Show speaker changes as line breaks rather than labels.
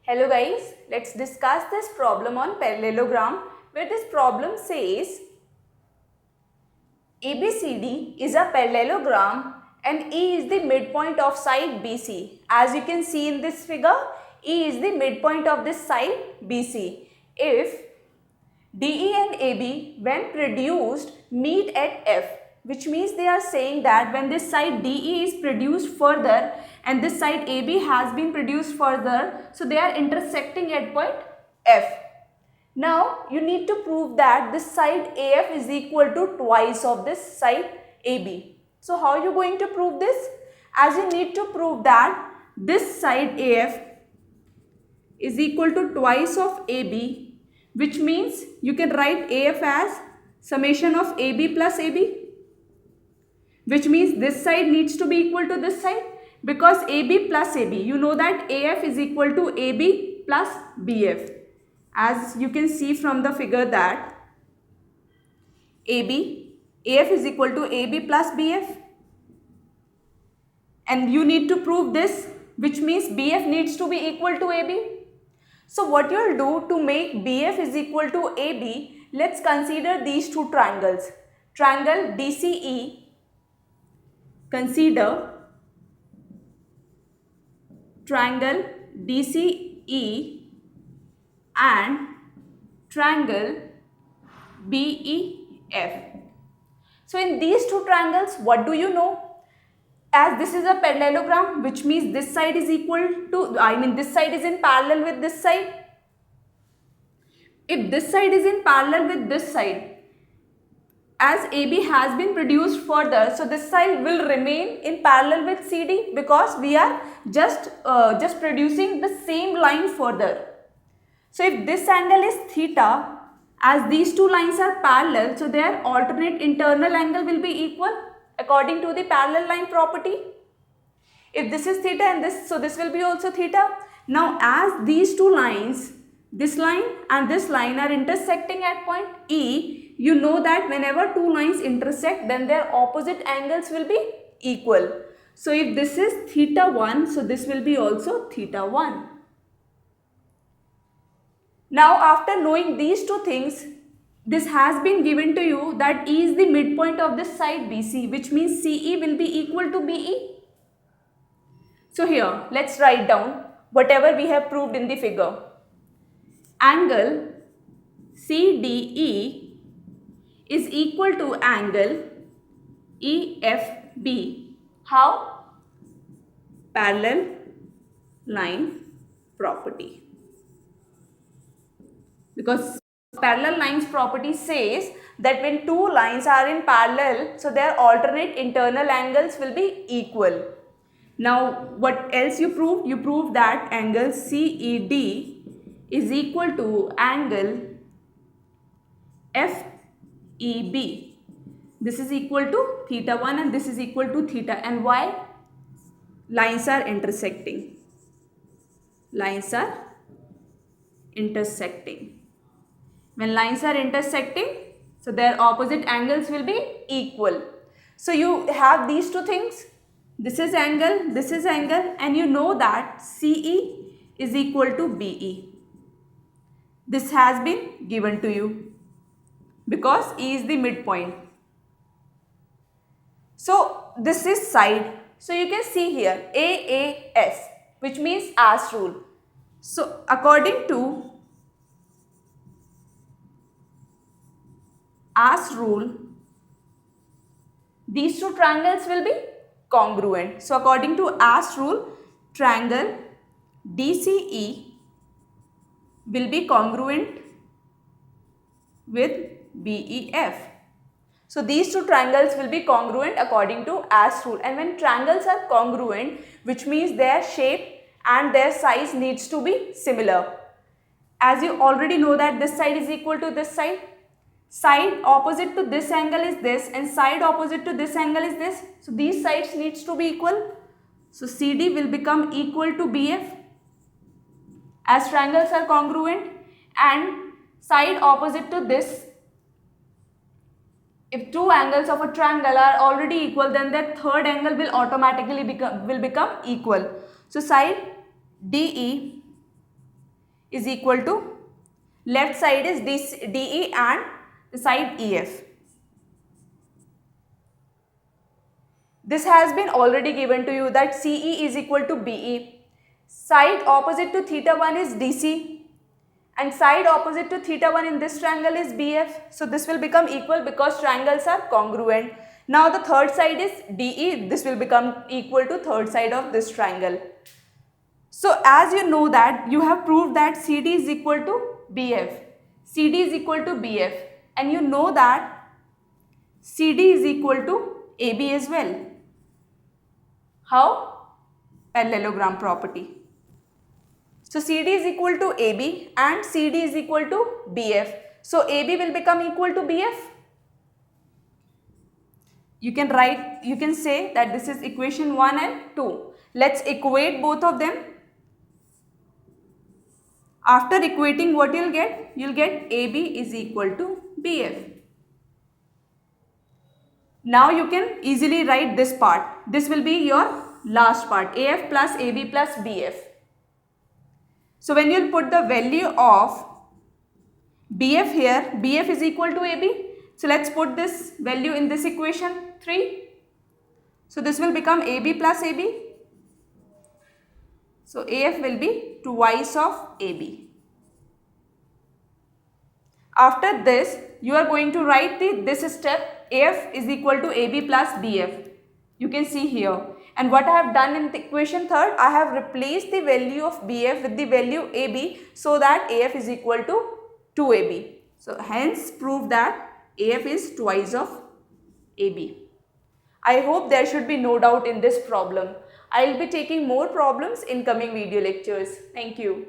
Hello guys, let's discuss this problem on parallelogram where this problem says ABCD is a parallelogram and E is the midpoint of side BC. As you can see in this figure, E is the midpoint of this side BC. If DE and AB when produced meet at F, which means they are saying that when this side DE is produced further and this side AB has been produced further, so they are intersecting at point F. Now you need to prove that this side AF is equal to twice of this side AB. So how are you going to prove this? As you need to prove that this side AF is equal to twice of AB, which means you can write AF as summation of AB plus AB, which means this side needs to be equal to this side because AB plus AB, you know that AF is equal to AB plus BF. As you can see from the figure that AF is equal to AB plus BF, and you need to prove this, which means BF needs to be equal to AB. So what you will do to make BF is equal to AB, let's consider these two triangles. Triangle DCE, consider triangle DCE and triangle BEF. So in these two triangles, what do you know? As this is a parallelogram, which means this side is equal to, this side is in parallel with this side. If this side is in parallel with this side, as AB has been produced further, so this side will remain in parallel with CD because we are just producing the same line further. So if this angle is theta, as these two lines are parallel, so their alternate internal angle will be equal according to the parallel line property. If this is theta and this, so this will be also theta. Now as these two lines, this line and this line are intersecting at point E, you know that whenever two lines intersect, then their opposite angles will be equal. So if this is theta 1, so this will be also theta 1. Now after knowing these two things, this has been given to you that E is the midpoint of this side BC, which means CE will be equal to BE. So here, let's write down whatever we have proved in the figure. Angle CDE is equal to angle EFB. How? Parallel line property. Because parallel lines property says that when two lines are in parallel, so their alternate internal angles will be equal. Now what else you proved? You proved that angle CED is equal to angle FEB. This is equal to theta 1 and this is equal to theta. And why? Lines are intersecting. Lines are intersecting. When lines are intersecting, so their opposite angles will be equal. So you have these two things. This is angle, and you know that CE is equal to BE. This has been given to you because E is the midpoint. So this is side. So you can see here AAS, which means as rule. So according to as rule, these two triangles will be congruent. So according to as rule, triangle DCE will be congruent with BEF. So these two triangles will be congruent according to as rule. And when triangles are congruent, which means their shape and their size needs to be similar. As you already know that this side is equal to this side. Side opposite to this angle is this and side opposite to this angle is this. So these sides needs to be equal. So CD will become equal to BF as triangles are congruent, and side opposite to this. If two angles of a triangle are already equal, then that third angle will automatically become equal. So side DE is equal to, left side is DE and the side EF. This has been already given to you that CE is equal to BE. Side opposite to theta 1 is DC and side opposite to theta 1 in this triangle is BF. So this will become equal because triangles are congruent. Now the third side is DE. This will become equal to third side of this triangle. So as you know that you have proved that CD is equal to BF. CD is equal to BF and you know that CD is equal to AB as well. How? Parallelogram property. So CD is equal to AB and CD is equal to BF. So AB will become equal to BF. You can say that this is equation 1 and 2. Let's equate both of them. After equating, what you'll get? You'll get AB is equal to BF. Now you can easily write this part. This will be your last part, AF plus AB plus BF. So when you'll put the value of BF here, BF is equal to AB. So let's put this value in this equation 3. So this will become AB plus AB. So AF will be twice of AB. After this, you are going to write this step, AF is equal to AB plus BF. You can see here. And what I have done in the equation 3rd, I have replaced the value of BF with the value AB so that AF is equal to 2AB. So hence prove that AF is twice of AB. I hope there should be no doubt in this problem. I will be taking more problems in coming video lectures. Thank you.